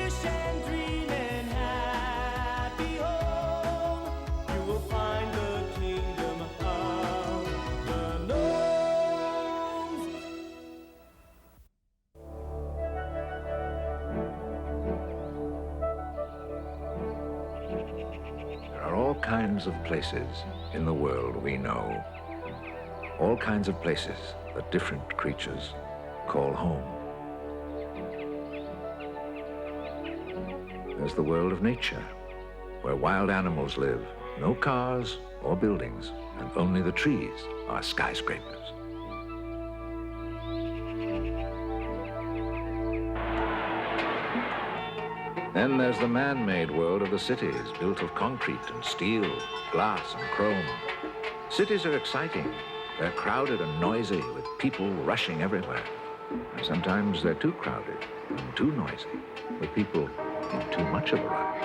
wish and dream and happy home. You will find the kingdom of the gnomes. There are all kinds of places in the world we know. All kinds of places that different creatures call home. There's the world of nature, where wild animals live, no cars or buildings, and only the trees are skyscrapers. Then there's the man-made world of the cities, built of concrete and steel, glass and chrome. Cities are exciting. They're crowded and noisy, with people rushing everywhere. And sometimes they're too crowded and too noisy, with people in too much of a rush.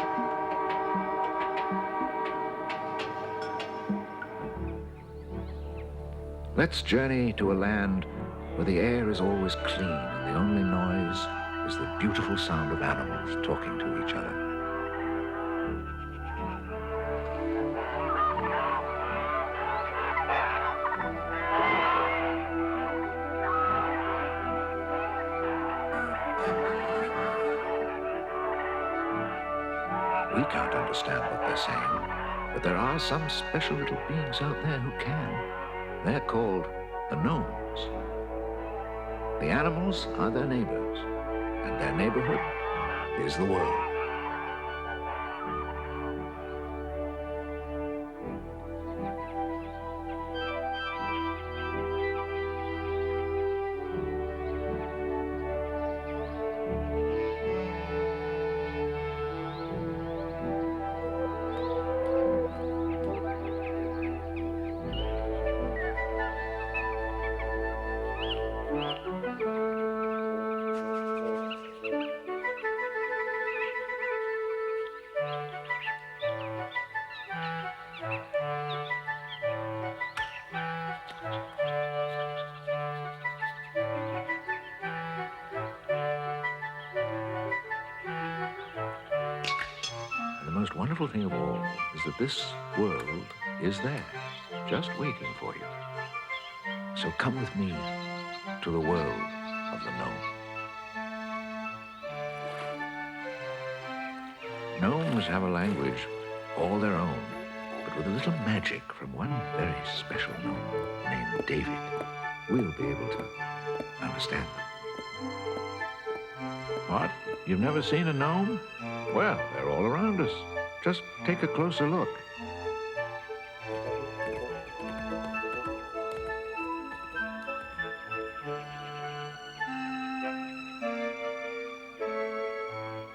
Let's journey to a land where the air is always clean and the only noise is the beautiful sound of animals talking to each other. We can't understand what they're saying, but there are some special little beings out there who can. They're called the gnomes. The animals are their neighbors, and their neighborhood is the world. The most wonderful thing of all is that this world is there, just waiting for you. So come with me to the world of the gnome. Gnomes have a language all their own, but with a little magic from one very special gnome named David, we'll be able to understand them. What? You've never seen a gnome? Well, they're all around us. Just take a closer look.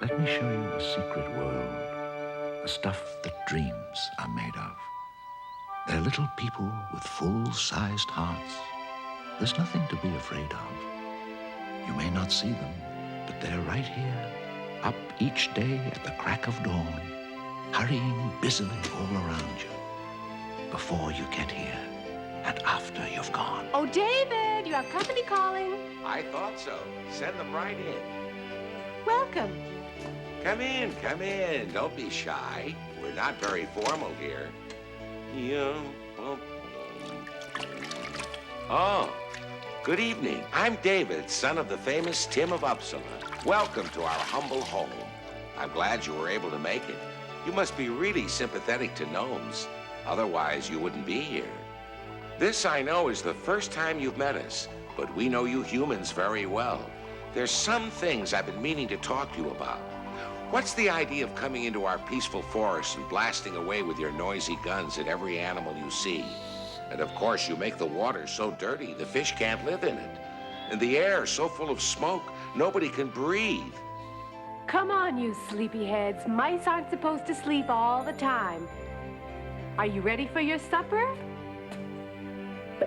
Let me show you a secret world, the stuff that dreams are made of. They're little people with full-sized hearts. There's nothing to be afraid of. You may not see them, but they're right here, up each day at the crack of dawn, hurrying busily all around you, before you get here and after you've gone. Oh, David, you have company calling. I thought so. Send them right in. Welcome. Come in, come in. Don't be shy. We're not very formal here. Yeah. Oh, good evening. I'm David, son of the famous Tim of Uppsala. Welcome to our humble home. I'm glad you were able to make it. You must be really sympathetic to gnomes. Otherwise, you wouldn't be here. This, I know, is the first time you've met us, but we know you humans very well. There's some things I've been meaning to talk to you about. What's the idea of coming into our peaceful forest and blasting away with your noisy guns at every animal you see? And of course, you make the water so dirty, the fish can't live in it. And the air so full of smoke, nobody can breathe. Come on, you sleepyheads. Mice aren't supposed to sleep all the time. Are you ready for your supper?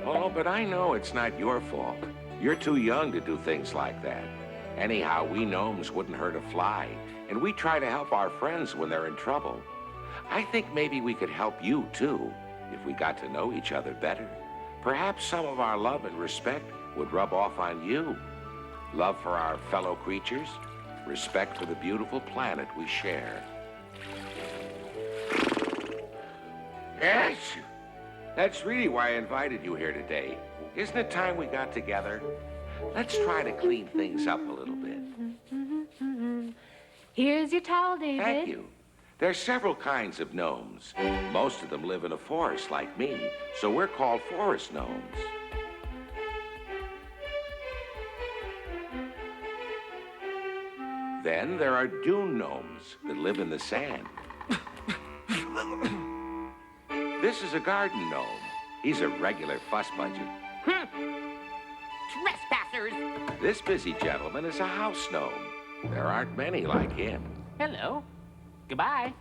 Oh, but I know it's not your fault. You're too young to do things like that. Anyhow, we gnomes wouldn't hurt a fly, and we try to help our friends when they're in trouble. I think maybe we could help you, too, if we got to know each other better. Perhaps some of our love and respect would rub off on you. Love for our fellow creatures, respect for the beautiful planet we share. Yes, that's really why I invited you here today. Isn't it time we got together? Let's try to clean things up a little bit. Here's your towel, David. Thank you. There's several kinds of gnomes. Most of them live in a forest like me, so we're called forest gnomes. Then there are dune gnomes that live in the sand. This is a garden gnome. He's a regular fuss budget. Trespassers! This busy gentleman is a house gnome. There aren't many like him. Hello. Goodbye.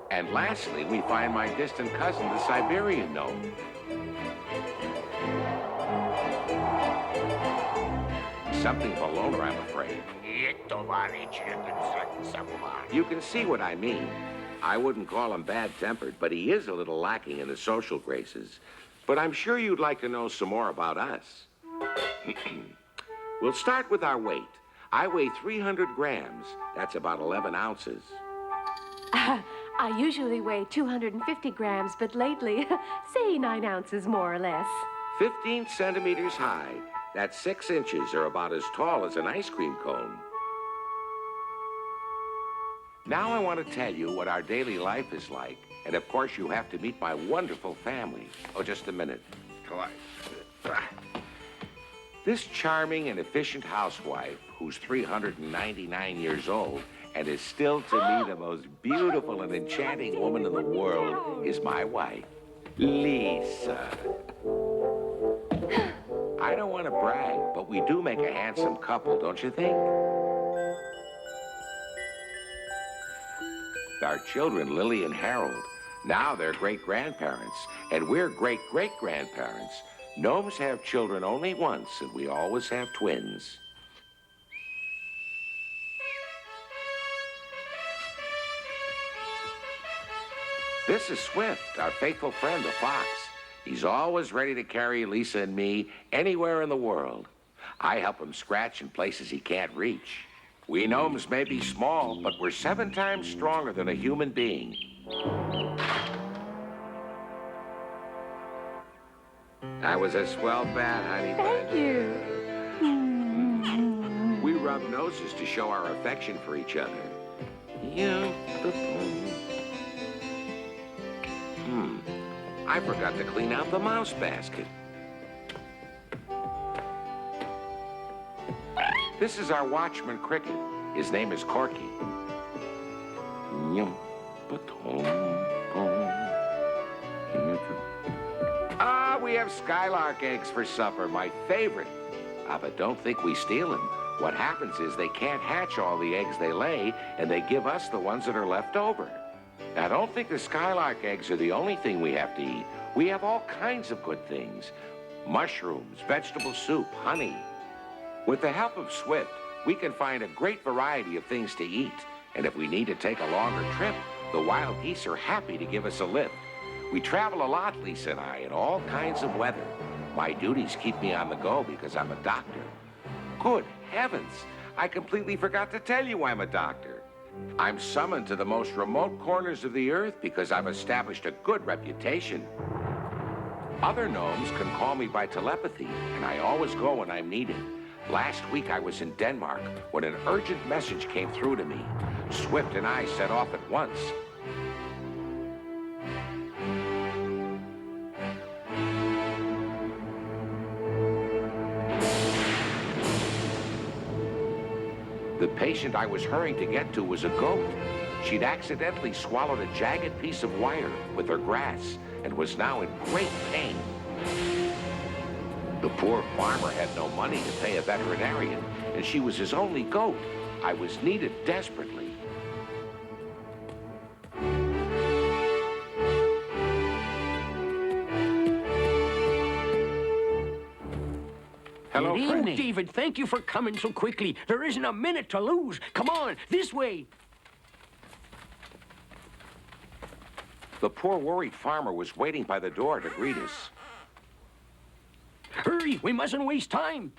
And lastly, we find my distant cousin, the Siberian gnome. Something of a loner, I'm afraid. You can see what I mean. I wouldn't call him bad-tempered, but he is a little lacking in the social graces. But I'm sure you'd like to know some more about us. We'll start with our weight. I weigh 300 grams. That's about 11 ounces. I usually weigh 250 grams, but lately, say 9 ounces more or less. 15 centimeters high. That's 6 inches, or about as tall as an ice cream cone. Now I want to tell you what our daily life is like. And of course, you have to meet my wonderful family. Oh, just a minute. This charming and efficient housewife, who's 399 years old, and is still to me the most beautiful and enchanting woman in the world, is my wife, Lisa. I don't want to brag, but we do make a handsome couple, don't you think? Our children, Lily and Harold, now they're great-grandparents, and we're great-great-grandparents. Gnomes have children only once, and we always have twins. This is Swift, our faithful friend, the fox. He's always ready to carry Lisa and me anywhere in the world. I help him scratch in places he can't reach. We gnomes may be small, but we're 7 times stronger than a human being. That was a swell bat, honey bun. Thank you. We rub noses to show our affection for each other. I forgot to clean out the mouse basket. This is our watchman cricket. His name is Corky. We have skylark eggs for supper, my favorite. But don't think we steal them. What happens is they can't hatch all the eggs they lay, and they give us the ones that are left over. Now, don't think the skylark eggs are the only thing we have to eat. We have all kinds of good things. Mushrooms, vegetable soup, honey. With the help of Swift, we can find a great variety of things to eat. And if we need to take a longer trip, the wild geese are happy to give us a lift. We travel a lot, Lisa and I, in all kinds of weather. My duties keep me on the go because I'm a doctor. Good heavens, I completely forgot to tell you I'm a doctor. I'm summoned to the most remote corners of the earth because I've established a good reputation. Other gnomes can call me by telepathy, and I always go when I'm needed. Last week I was in Denmark when an urgent message came through to me. Swift and I set off at once. The patient I was hurrying to get to was a goat. She'd accidentally swallowed a jagged piece of wire with her grass and was now in great pain. The poor farmer had no money to pay a veterinarian, and she was his only goat. I was needed desperately. Hello, Good friend. evening. David, thank you for coming so quickly. There isn't a minute to lose. Come on, this way. The poor worried farmer was waiting by the door to greet us. Hurry, we mustn't waste time.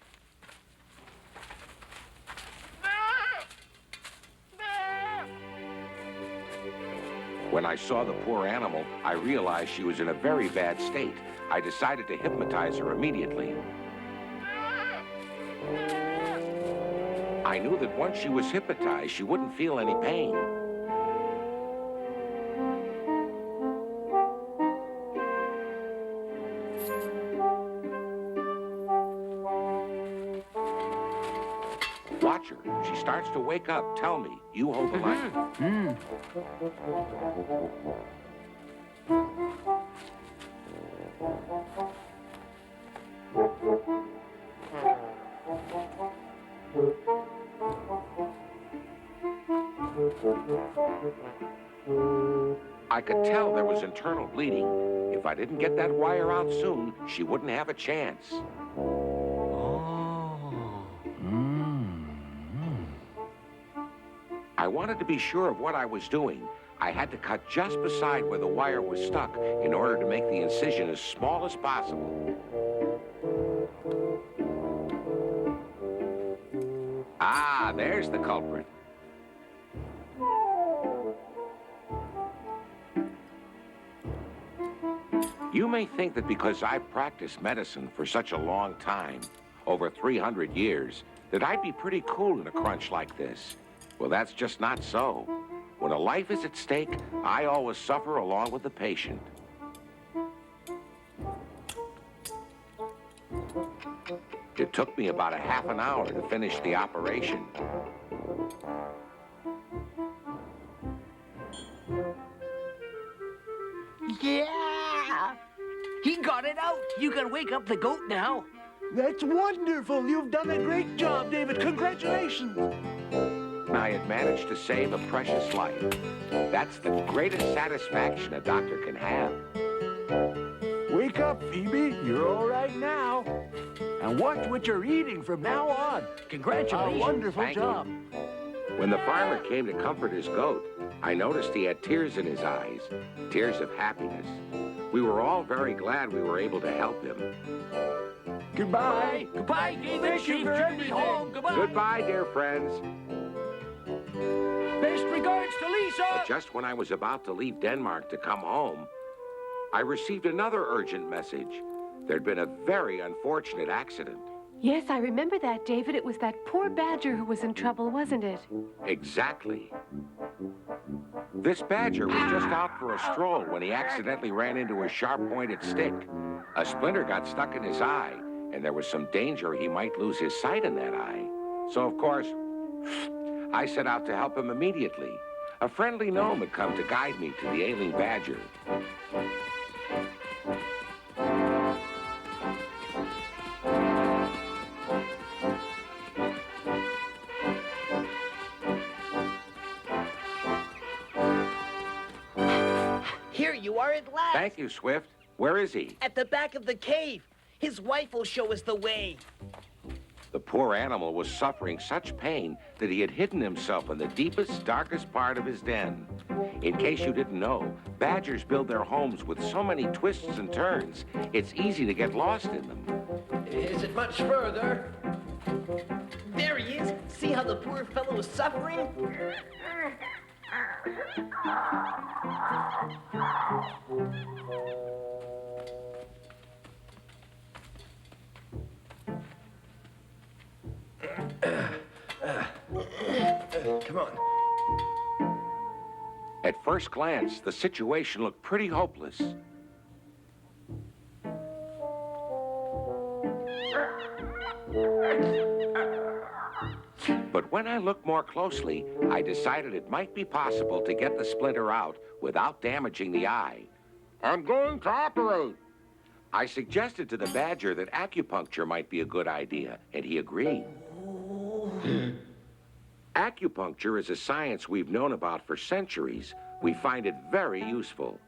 When I saw the poor animal, I realized she was in a very bad state. I decided to hypnotize her immediately. I knew that once she was hypnotized, she wouldn't feel any pain. Watch her. She starts to wake up. Tell me. You hold the light. I could tell there was internal bleeding. If I didn't get that wire out soon, she wouldn't have a chance. I wanted to be sure of what I was doing. I had to cut just beside where the wire was stuck in order to make the incision as small as possible. Ah, there's the culprit. You may think that because I've practiced medicine for such a long time, over 300 years, that I'd be pretty cool in a crunch like this. Well, that's just not so. When a life is at stake, I always suffer along with the patient. It took me about a half an hour to finish the operation. Yeah! He got it out. You can wake up the goat now. That's wonderful. You've done a great job, David. Congratulations. I had managed to save a precious life. That's the greatest satisfaction a doctor can have. Wake up, Phoebe. You're all right now. And watch what you're eating from now on. Congratulations. A wonderful Thank you. job. When the farmer came to comfort his goat, I noticed he had tears in his eyes, tears of happiness. We were all very glad we were able to help him. Goodbye. Goodbye, David. Thank you Safe for journey everything. home. Goodbye. Goodbye, dear friends. Best regards to Lisa. But just when I was about to leave Denmark to come home, I received another urgent message. There'd been a very unfortunate accident. Yes, I remember that, David. It was that poor badger who was in trouble, wasn't it? Exactly. This badger was just out for a stroll when he accidentally ran into a sharp-pointed stick. A splinter got stuck in his eye, and there was some danger he might lose his sight in that eye. So, of course, I set out to help him immediately. A friendly gnome had come to guide me to the ailing badger. Here you are at last. Thank you, Swift. Where is he? At the back of the cave. His wife will show us the way. The poor animal was suffering such pain that he had hidden himself in the deepest, darkest part of his den. In case you didn't know, badgers build their homes with so many twists and turns, it's easy to get lost in them. Is it much further? There he is. See how the poor fellow is suffering? Come on. At first glance, the situation looked pretty hopeless. But when I looked more closely, I decided it might be possible to get the splinter out without damaging the eye. I'm going to operate. I suggested to the badger that acupuncture might be a good idea, and he agreed. Acupuncture is a science we've known about for centuries. We find it very useful.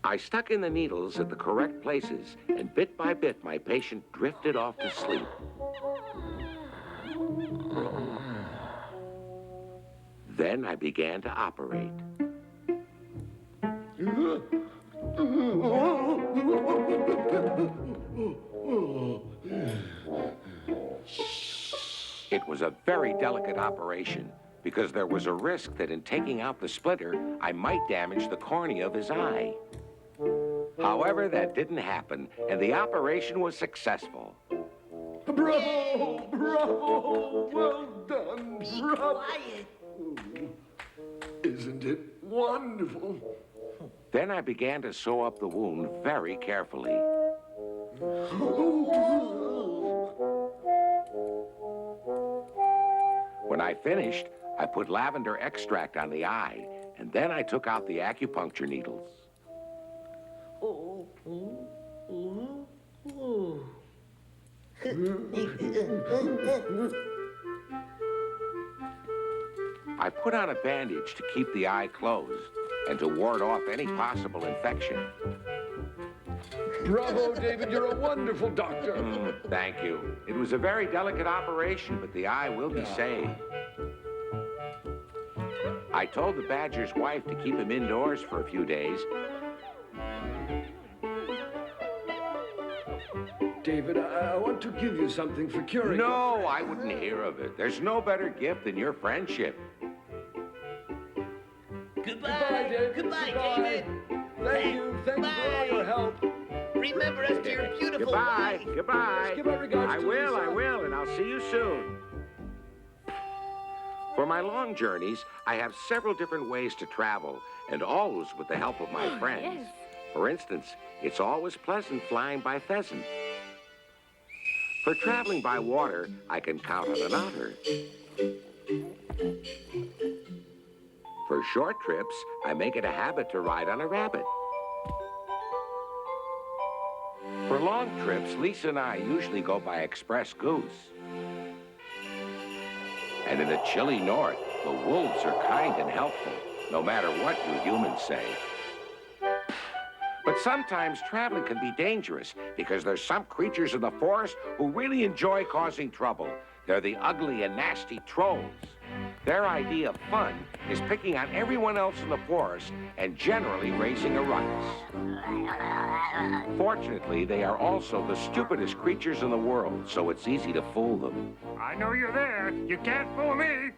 I stuck in the needles at the correct places, and bit by bit, my patient drifted off to sleep. Then I began to operate. It was a very delicate operation. because there was a risk that in taking out the splinter, I might damage the cornea of his eye. However, that didn't happen, and the operation was successful. Bravo! Bravo! Well done! Be Bravo! quiet. Isn't it wonderful? Then I began to sew up the wound very carefully. When I finished, I put lavender extract on the eye, and then I took out the acupuncture needles. I put on a bandage to keep the eye closed and to ward off any possible infection. Bravo, David. You're a wonderful doctor. Thank you. It was a very delicate operation, but the eye will be saved. I told the badger's wife to keep him indoors for a few days. David, I want to give you something for curing. No, I wouldn't hear of it. There's no better gift than your friendship. Goodbye. David. Goodbye, Goodbye. David. Thank you. Thank you for all your help. Remember us to your beautiful Goodbye. wife. Goodbye. Give our regards I to will, Lisa. and I'll see you soon. For my long journeys, I have several different ways to travel, and always with the help of my friends. yes. For instance, it's always pleasant flying by pheasant. For traveling by water, I can count on an otter. For short trips, I make it a habit to ride on a rabbit. For long trips, Lisa and I usually go by express goose. And in the chilly north, the wolves are kind and helpful, no matter what you humans say. But sometimes traveling can be dangerous because there's some creatures in the forest who really enjoy causing trouble. They're the ugly and nasty trolls. Their idea of fun is picking on everyone else in the forest and generally raising a ruckus. Fortunately, they are also the stupidest creatures in the world, so it's easy to fool them. I know you're there. You can't fool me.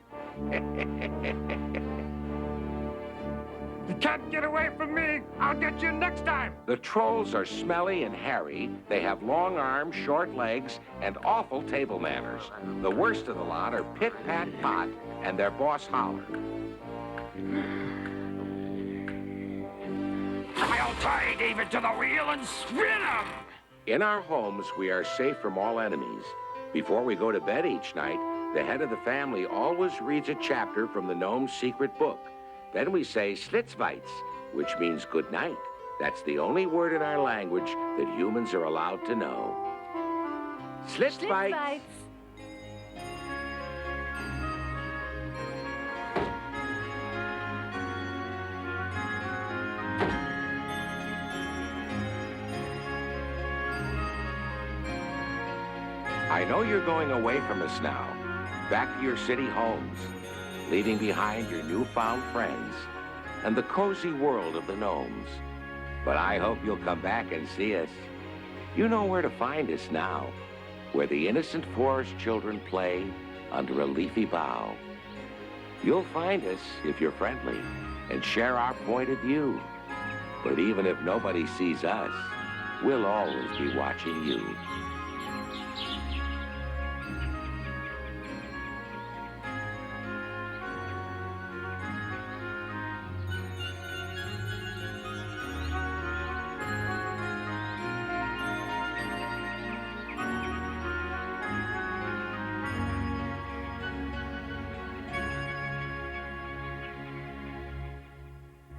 You can't get away from me. I'll get you next time. The trolls are smelly and hairy. They have long arms, short legs, and awful table manners. The worst of the lot are Pit Pat Pot and their boss Holler. I'll tie David to the wheel and spin him. In our homes, we are safe from all enemies. Before we go to bed each night, the head of the family always reads a chapter from the Gnome's secret book. Then we say Schlitzweitz, which means good night. That's the only word in our language that humans are allowed to know. Schlitzweitz. Schlitzweitz. I know you're going away from us now, back to your city homes, leaving behind your newfound friends and the cozy world of the gnomes. But I hope you'll come back and see us. You know where to find us now, where the innocent forest children play under a leafy bough. You'll find us if you're friendly and share our point of view. But even if nobody sees us, we'll always be watching you.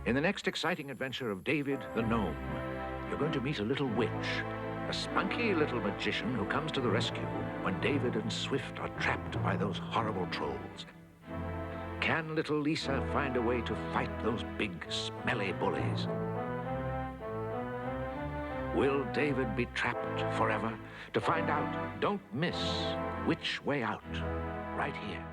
In the next exciting adventure of David the Gnome, you're going to meet a little witch, a spunky little magician who comes to the rescue when David and Swift are trapped by those horrible trolls. Can little Lisa find a way to fight those big, smelly bullies? Will David be trapped forever? To find out, don't miss Which Way Out, right here.